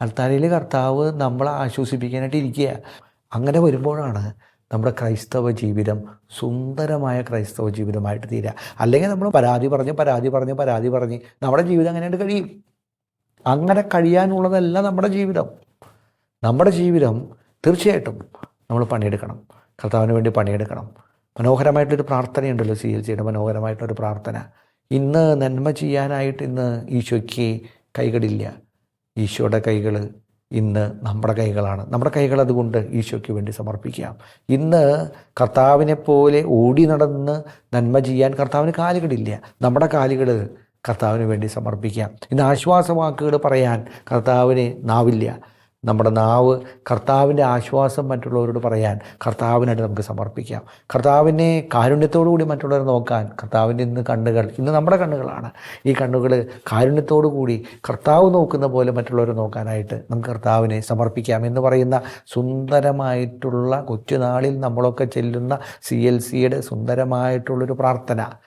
അൾത്താരയിൽ കർത്താവ് നമ്മളെ ആശ്വസിപ്പിക്കാനായിട്ട് ഇരിക്കുക. അങ്ങനെ വരുമ്പോഴാണ് നമ്മുടെ ക്രൈസ്തവ ജീവിതം സുന്ദരമായ ക്രൈസ്തവ ജീവിതമായിട്ട് തീരുക. അല്ലെങ്കിൽ നമ്മൾ പരാതി പറഞ്ഞ് നമ്മുടെ ജീവിതം അങ്ങനെയായിട്ട് കഴിയും. അങ്ങനെ കഴിയാനുള്ളതല്ല നമ്മുടെ ജീവിതം. നമ്മുടെ ജീവിതം തീർച്ചയായിട്ടും നമ്മൾ പണിയെടുക്കണം, കർത്താവിന് വേണ്ടി പണിയെടുക്കണം. മനോഹരമായിട്ടൊരു പ്രാർത്ഥനയുണ്ടല്ലോ, CLCയുടെ മനോഹരമായിട്ടൊരു പ്രാർത്ഥന. ഇന്ന് നന്മ ചെയ്യാനായിട്ട് ഇന്ന് ഈശോയ്ക്ക് കൈകളില്ല. ഈശോയുടെ കൈകൾ ഇന്ന് നമ്മുടെ കൈകളാണ്. നമ്മുടെ കൈകൾ അതുകൊണ്ട് ഈശോയ്ക്ക് വേണ്ടി സമർപ്പിക്കാം. ഇന്ന് കർത്താവിനെ പോലെ ഓടി നടന്ന് നന്മ ചെയ്യാൻ കർത്താവിന് കാലുകളില്ല. നമ്മുടെ കാലുകൾ കർത്താവിന് വേണ്ടി സമർപ്പിക്കാം. ഇന്ന് ആശ്വാസവാക്കുകൾ പറയാൻ കർത്താവിന് നാവില്ല. നമ്മുടെ നാവ് കർത്താവിൻ്റെ ആശ്വാസം മറ്റുള്ളവരോട് പറയാൻ കർത്താവിനായിട്ട് നമുക്ക് സമർപ്പിക്കാം. കർത്താവിനെ കാരുണ്യത്തോടു കൂടി മറ്റുള്ളവരെ നോക്കാൻ കർത്താവിൻ്റെ ഇന്ന് നമ്മുടെ കണ്ണുകളാണ്. ഈ കണ്ണുകൾ കാരുണ്യത്തോടു കൂടി കർത്താവ് നോക്കുന്ന പോലെ മറ്റുള്ളവരെ നോക്കാനായിട്ട് നമുക്ക് കർത്താവിനെ സമർപ്പിക്കാം എന്ന് പറയുന്ന സുന്ദരമായിട്ടുള്ള കൊച്ചുനാളിൽ നമ്മളൊക്കെ ചെല്ലുന്ന CLCയുടെ സുന്ദരമായിട്ടുള്ളൊരു പ്രാർത്ഥന